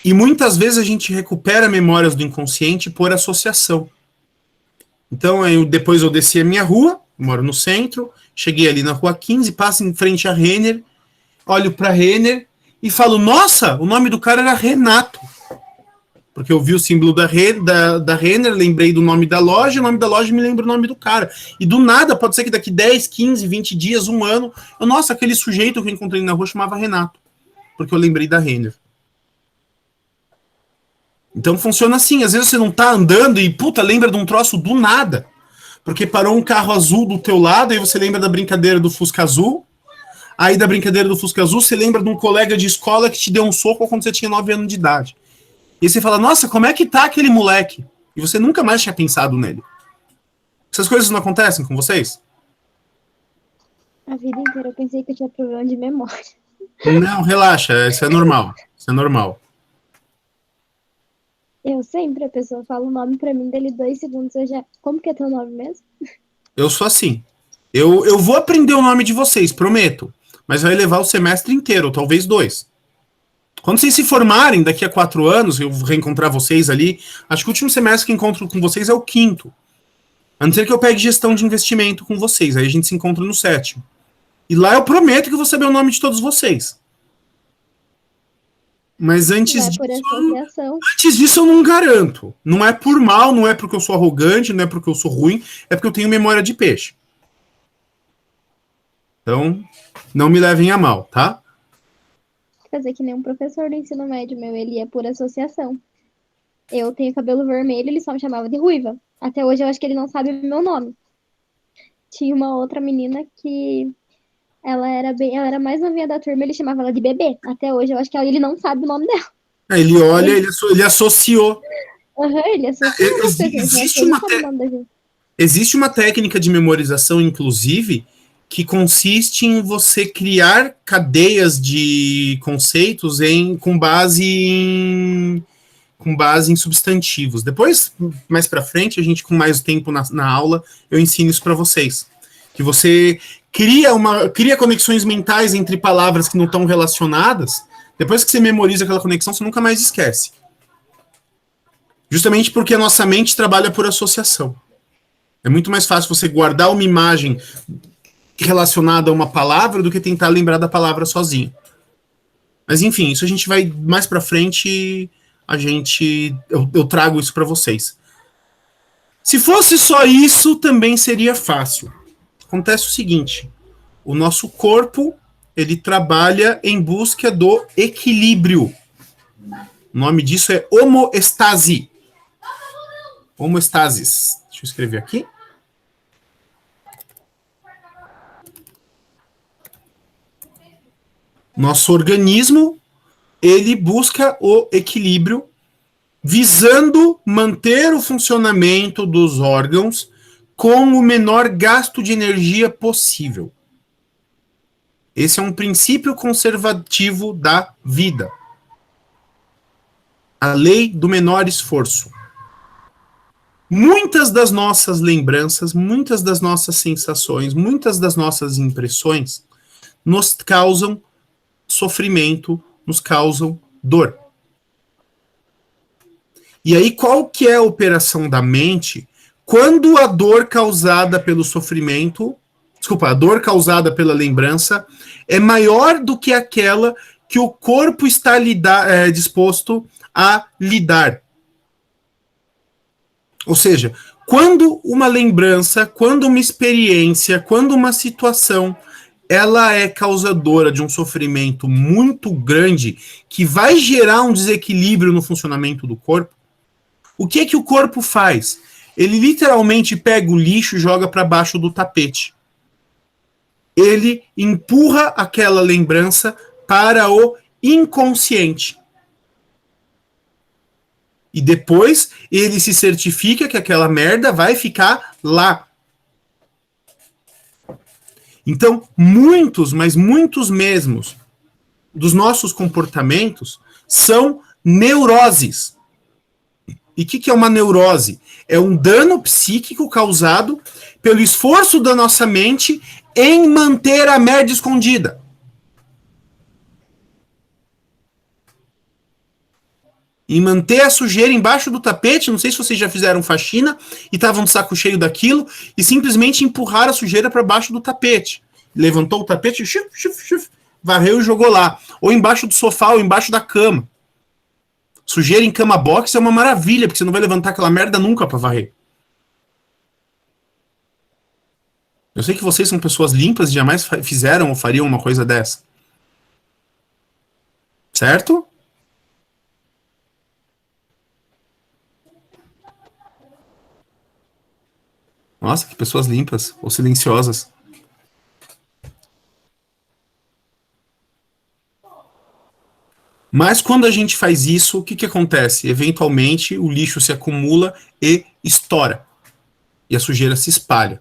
E muitas vezes a gente recupera memórias do inconsciente por associação. Então, depois eu desci a minha rua, moro no centro, cheguei ali na rua 15, passo em frente a Renner, olho para Renner e falo, nossa, o nome do cara era Renato. Porque eu vi o símbolo da Renner, lembrei do nome da loja, o nome da loja me lembra o nome do cara. E do nada, pode ser que daqui 10, 15, 20 dias, um ano, nossa, aquele sujeito que eu encontrei na rua chamava Renato. Porque eu lembrei da Renner. Então funciona assim, às vezes você não tá andando e, puta, lembra de um troço do nada. Porque parou um carro azul do teu lado, aí você lembra da brincadeira do Fusca Azul. Aí da brincadeira do Fusca Azul, você lembra de um colega de escola que te deu um soco quando você tinha 9 anos de idade. E você fala, nossa, como é que tá aquele moleque? E você nunca mais tinha pensado nele. Essas coisas não acontecem com vocês? A vida inteira eu pensei que eu tinha problema de memória. Não, relaxa, isso é normal. Isso é normal. Eu sempre, a pessoa fala o nome pra mim, dele 2 segundos, eu já... Como que é teu nome mesmo? Eu sou assim. Eu vou aprender o nome de vocês, prometo. Mas vai levar o semestre inteiro, ou talvez 2. Quando vocês se formarem, daqui a 4 anos, eu vou reencontrar vocês ali. Acho que o último semestre que encontro com vocês é o 5º. A não ser que eu pegue gestão de investimento com vocês. Aí a gente se encontra no 7º. E lá eu prometo que eu vou saber o nome de todos vocês. Mas antes disso eu não garanto. Não é por mal, não é porque eu sou arrogante, não é porque eu sou ruim, é porque eu tenho memória de peixe. Então, não me levem a mal, tá? Fazer que nem um professor do ensino médio meu, ele é por associação. Eu tenho cabelo vermelho, ele só me chamava de Ruiva. Até hoje eu acho que ele não sabe o meu nome. Tinha uma outra menina que ela era mais novinha da turma, ele chamava ela de bebê. Até hoje eu acho que ele não sabe o nome dela. Ele olha, ele associou. Aham, ele associa as pessoas, né? Existe Ele uma, sabe o nome da gente. existe uma técnica de memorização, inclusive, que consiste em você criar cadeias de conceitos com base em substantivos. Depois, mais para frente, a gente com mais tempo na aula, eu ensino isso para vocês. Que você cria conexões mentais entre palavras que não estão relacionadas. Depois que você memoriza aquela conexão, você nunca mais esquece. Justamente porque a nossa mente trabalha por associação. É muito mais fácil você guardar uma imagem relacionada a uma palavra do que tentar lembrar da palavra sozinho. Mas enfim, isso a gente vai mais para frente, eu trago isso para vocês. Se fosse só isso, também seria fácil. Acontece o seguinte, o nosso corpo, ele trabalha em busca do equilíbrio. O nome disso é homeostase. Homeostasis. Deixa eu escrever aqui. Nosso organismo, ele busca o equilíbrio, visando manter o funcionamento dos órgãos com o menor gasto de energia possível. Esse é um princípio conservativo da vida. A lei do menor esforço. Muitas das nossas lembranças, muitas das nossas sensações, muitas das nossas impressões nos causam sofrimento, nos causam dor. E aí, qual que é a operação da mente quando a dor causada pelo sofrimento, a dor causada pela lembrança é maior do que aquela que o corpo está disposto a lidar? Ou seja, quando uma lembrança, quando uma experiência, quando uma situação ela é causadora de um sofrimento muito grande que vai gerar um desequilíbrio no funcionamento do corpo, o que o corpo faz? Ele literalmente pega o lixo e joga para baixo do tapete. Ele empurra aquela lembrança para o inconsciente. E depois ele se certifica que aquela merda vai ficar lá. Então, muitos, mas muitos mesmos, dos nossos comportamentos são neuroses. E o que é uma neurose? É um dano psíquico causado pelo esforço da nossa mente em manter a merda escondida. Em manter a sujeira embaixo do tapete. Não sei se vocês já fizeram faxina e estavam de saco cheio daquilo e simplesmente empurraram a sujeira para baixo do tapete. Levantou o tapete, varreu e jogou lá. Ou embaixo do sofá, ou embaixo da cama. Sujeira em cama box é uma maravilha, porque você não vai levantar aquela merda nunca para varrer. Eu sei que vocês são pessoas limpas e jamais fizeram ou fariam uma coisa dessa. Certo? Nossa, que pessoas limpas ou silenciosas. Mas quando a gente faz isso, o que acontece? Eventualmente, o lixo se acumula e estoura. E a sujeira se espalha.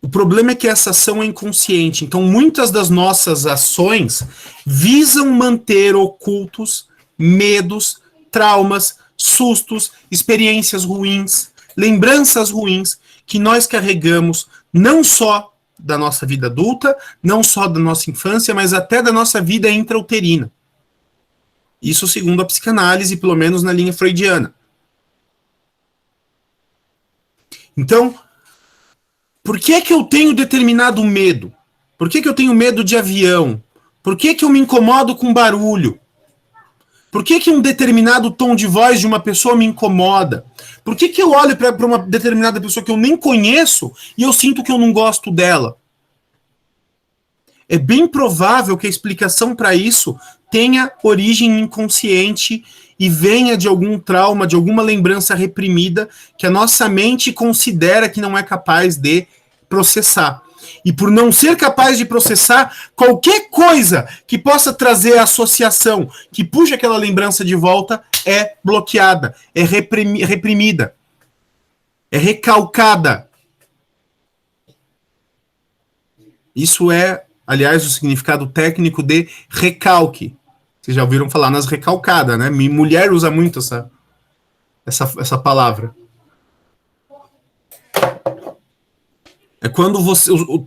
O problema é que essa ação é inconsciente. Então, muitas das nossas ações visam manter ocultos medos, traumas, sustos, experiências ruins, lembranças ruins que nós carregamos não só da nossa vida adulta, não só da nossa infância, mas até da nossa vida intrauterina. Isso segundo a psicanálise, pelo menos na linha freudiana. Então, por que eu tenho determinado medo? Por que eu tenho medo de avião? Por que eu me incomodo com barulho? Por que um determinado tom de voz de uma pessoa me incomoda? Por que eu olho para uma determinada pessoa que eu nem conheço e eu sinto que eu não gosto dela? É bem provável que a explicação para isso tenha origem inconsciente e venha de algum trauma, de alguma lembrança reprimida que a nossa mente considera que não é capaz de processar. E por não ser capaz de processar qualquer coisa que possa trazer a associação, que puxe aquela lembrança de volta, é bloqueada, é reprimida, é recalcada. Isso é, aliás, o significado técnico de recalque. Vocês já ouviram falar nas recalcadas, né? Mulher usa muito essa palavra. É quando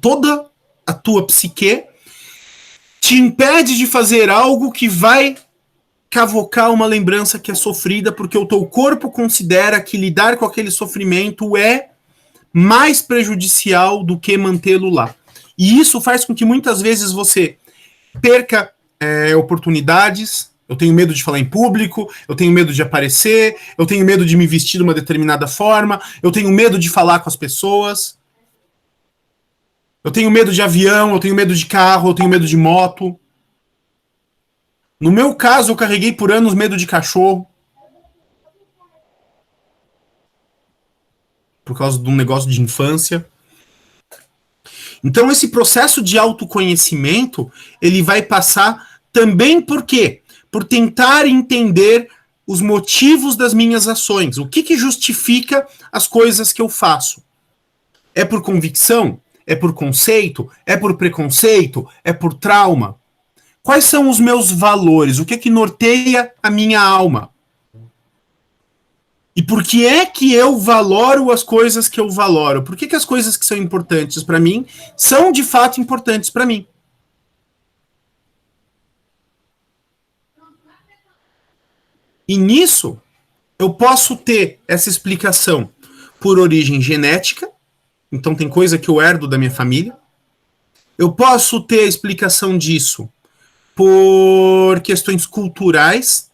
toda a tua psique te impede de fazer algo que vai cavocar uma lembrança que é sofrida, porque o teu corpo considera que lidar com aquele sofrimento é mais prejudicial do que mantê-lo lá. E isso faz com que muitas vezes você perca oportunidades. Eu tenho medo de falar em público, eu tenho medo de aparecer, eu tenho medo de me vestir de uma determinada forma, eu tenho medo de falar com as pessoas. Eu tenho medo de avião, eu tenho medo de carro, eu tenho medo de moto. No meu caso, eu carreguei por anos medo de cachorro. Por causa de um negócio de infância. Então, esse processo de autoconhecimento, ele vai passar também por quê? Por tentar entender os motivos das minhas ações. O que justifica as coisas que eu faço? É por convicção? É por conceito? É por preconceito? É por trauma? Quais são os meus valores? O que norteia a minha alma? E por que é que eu valoro as coisas que eu valoro? Por que as coisas que são importantes para mim são de fato importantes para mim? E nisso, eu posso ter essa explicação por origem genética. Então tem coisa que eu herdo da minha família. Eu posso ter a explicação disso por questões culturais.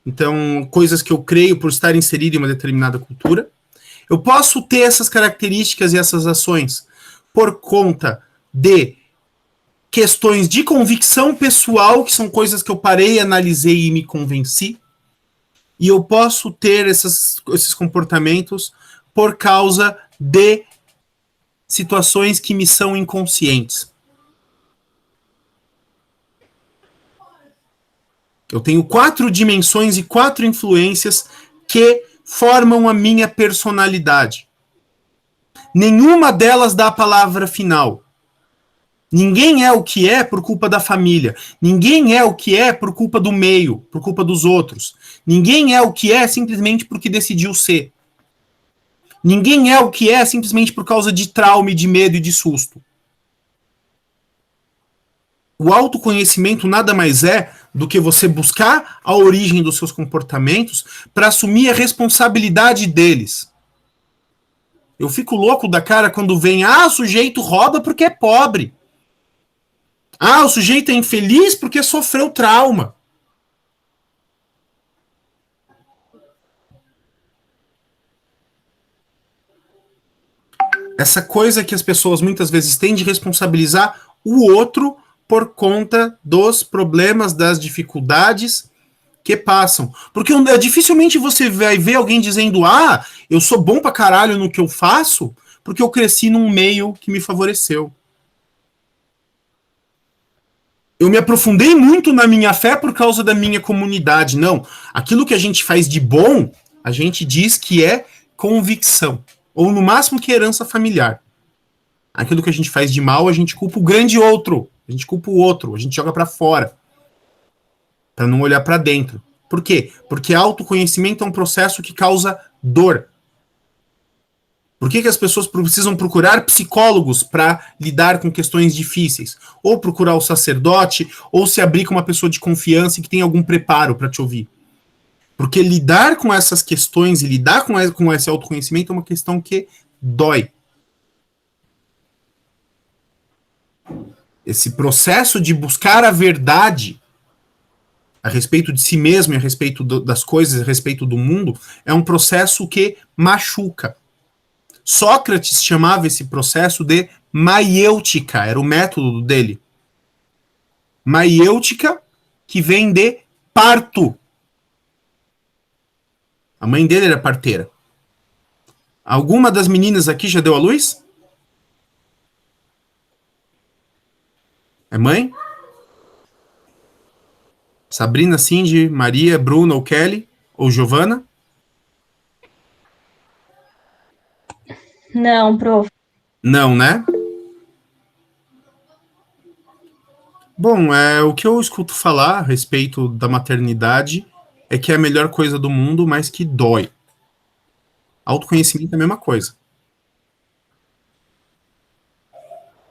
Então, coisas que eu creio por estar inserido em uma determinada cultura. Eu posso ter essas características e essas ações por conta de questões de convicção pessoal, que são coisas que eu parei, analisei e me convenci. E eu posso ter esses comportamentos por causa de situações que me são inconscientes. Eu tenho 4 dimensões e 4 influências que formam a minha personalidade. Nenhuma delas dá a palavra final. Ninguém é o que é por culpa da família. Ninguém é o que é por culpa do meio, por culpa dos outros. Ninguém é o que é simplesmente porque decidiu ser. Ninguém é o que é simplesmente por causa de trauma, de medo e de susto. O autoconhecimento nada mais é do que você buscar a origem dos seus comportamentos para assumir a responsabilidade deles. Eu fico louco da cara quando vem, o sujeito rouba porque é pobre. O sujeito é infeliz porque sofreu trauma. Essa coisa que as pessoas muitas vezes têm de responsabilizar o outro por conta dos problemas, das dificuldades que passam. Porque dificilmente você vai ver alguém dizendo, eu sou bom pra caralho no que eu faço, porque eu cresci num meio que me favoreceu. Eu me aprofundei muito na minha fé por causa da minha comunidade. Não, aquilo que a gente faz de bom, a gente diz que é convicção. Ou no máximo que herança familiar. Aquilo que a gente faz de mal, a gente culpa o grande outro. A gente culpa o outro, a gente joga para fora. Para não olhar para dentro. Por quê? Porque autoconhecimento é um processo que causa dor. Por que as pessoas precisam procurar psicólogos para lidar com questões difíceis? Ou procurar o sacerdote, ou se abrir com uma pessoa de confiança e que tem algum preparo para te ouvir. Porque lidar com essas questões e lidar com esse autoconhecimento é uma questão que dói. Esse processo de buscar a verdade a respeito de si mesmo, a respeito das coisas, a respeito do mundo, é um processo que machuca. Sócrates chamava esse processo de maiêutica, era o método dele. Maiêutica, que vem de parto. A mãe dele era parteira. Alguma das meninas aqui já deu à luz? É mãe? Sabrina, Cindy, Maria, Bruna ou Kelly? Ou Giovana? Não, prof. Não, né? Bom, o que eu escuto falar a respeito da maternidade é que é a melhor coisa do mundo, mas que dói. Autoconhecimento é a mesma coisa.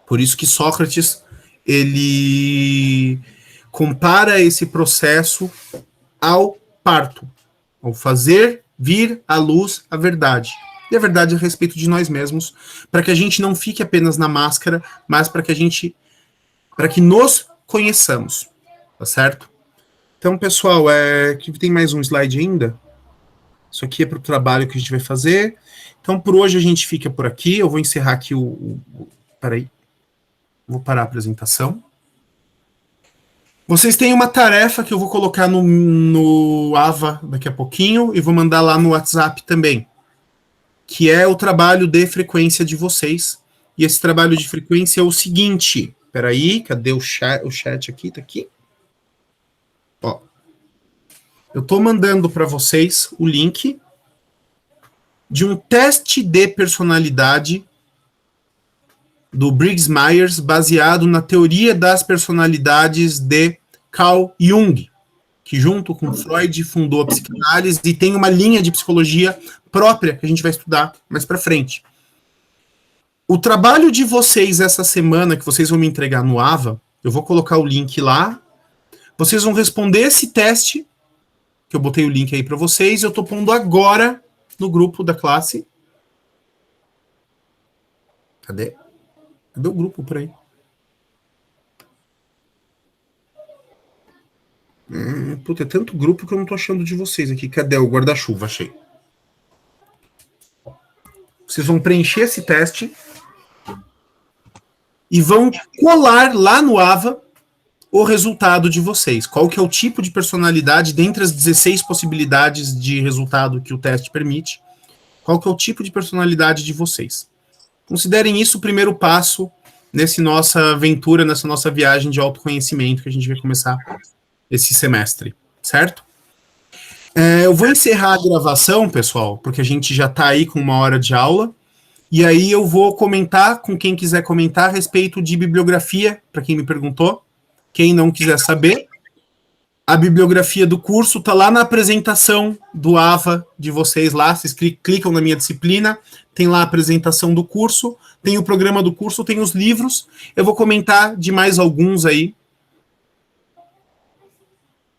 Por isso que Sócrates, ele compara esse processo ao parto, ao fazer vir à luz a verdade. E a verdade é a respeito de nós mesmos, para que a gente não fique apenas na máscara, mas para que nos conheçamos, tá certo? Então, pessoal, que tem mais um slide ainda. Isso aqui é para o trabalho que a gente vai fazer. Então, por hoje a gente fica por aqui. Eu vou encerrar aqui peraí. Vou parar a apresentação. Vocês têm uma tarefa que eu vou colocar no Ava daqui a pouquinho e vou mandar lá no WhatsApp também, que é o trabalho de frequência de vocês. E esse trabalho de frequência é o seguinte. Peraí, cadê o chat aqui? Tá aqui. Ó. Eu tô mandando para vocês o link de um teste de personalidade do Briggs Myers, baseado na teoria das personalidades de Carl Jung, que junto com Freud fundou a psicanálise e tem uma linha de psicologia própria que a gente vai estudar mais para frente. O trabalho de vocês essa semana, que vocês vão me entregar no Ava, eu vou colocar o link lá, vocês vão responder esse teste, que eu botei o link aí para vocês, eu tô pondo agora no grupo da classe. Cadê o grupo por aí? Puta, é tanto grupo que eu não tô achando de vocês aqui. Cadê o guarda-chuva? Achei. Vocês vão preencher esse teste e vão colar lá no Ava o resultado de vocês. Qual que é o tipo de personalidade dentre as 16 possibilidades de resultado que o teste permite? Qual que é o tipo de personalidade de vocês? Considerem isso o primeiro passo nessa nossa aventura, nessa nossa viagem de autoconhecimento que a gente vai começar esse semestre, certo? Eu vou encerrar a gravação, pessoal, porque a gente já está aí com 1 hora de aula, e aí eu vou comentar com quem quiser comentar a respeito de bibliografia, para quem me perguntou. Quem não quiser saber, a bibliografia do curso está lá na apresentação do AVA de vocês lá, vocês clicam na minha disciplina, tem lá a apresentação do curso, tem o programa do curso, tem os livros, eu vou comentar de mais alguns aí,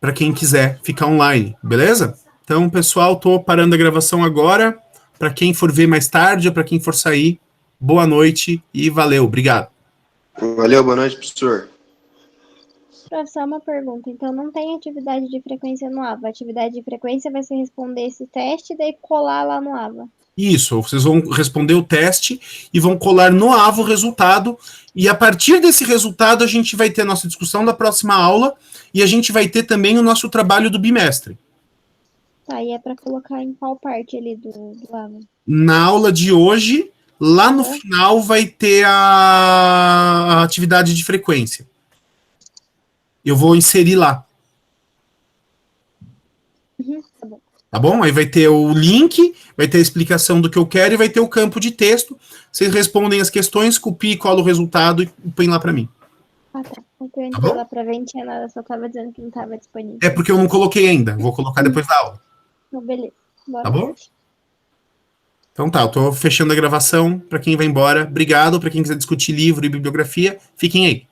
para quem quiser ficar online, beleza? Então, pessoal, estou parando a gravação agora, para quem for ver mais tarde ou para quem for sair, boa noite e valeu, obrigado. Valeu, boa noite, professor. Professor, uma pergunta. Então, não tem atividade de frequência no AVA. A atividade de frequência vai ser responder esse teste e daí colar lá no AVA. Isso, vocês vão responder o teste e vão colar no AVA o resultado, e a partir desse resultado a gente vai ter a nossa discussão da próxima aula e a gente vai ter também o nosso trabalho do bimestre. Tá, e é para colocar em qual parte ali do AVA? Na aula de hoje, lá no final vai ter a atividade de frequência. Eu vou inserir lá. Tá bom. Tá bom? Aí vai ter o link, vai ter a explicação do que eu quero e vai ter o campo de texto. Vocês respondem as questões, copiem e colam o resultado e põem lá para mim. Ah, tá. Porque eu Tá entrei bom? lá pra ver, não tinha nada, só tava dizendo que não tava disponível. É porque eu não coloquei ainda. Vou colocar depois da aula. Então, beleza. Boa Tá bom? noite. Então tá, eu tô fechando a gravação. Para quem vai embora, obrigado. Para quem quiser discutir livro e bibliografia, fiquem aí.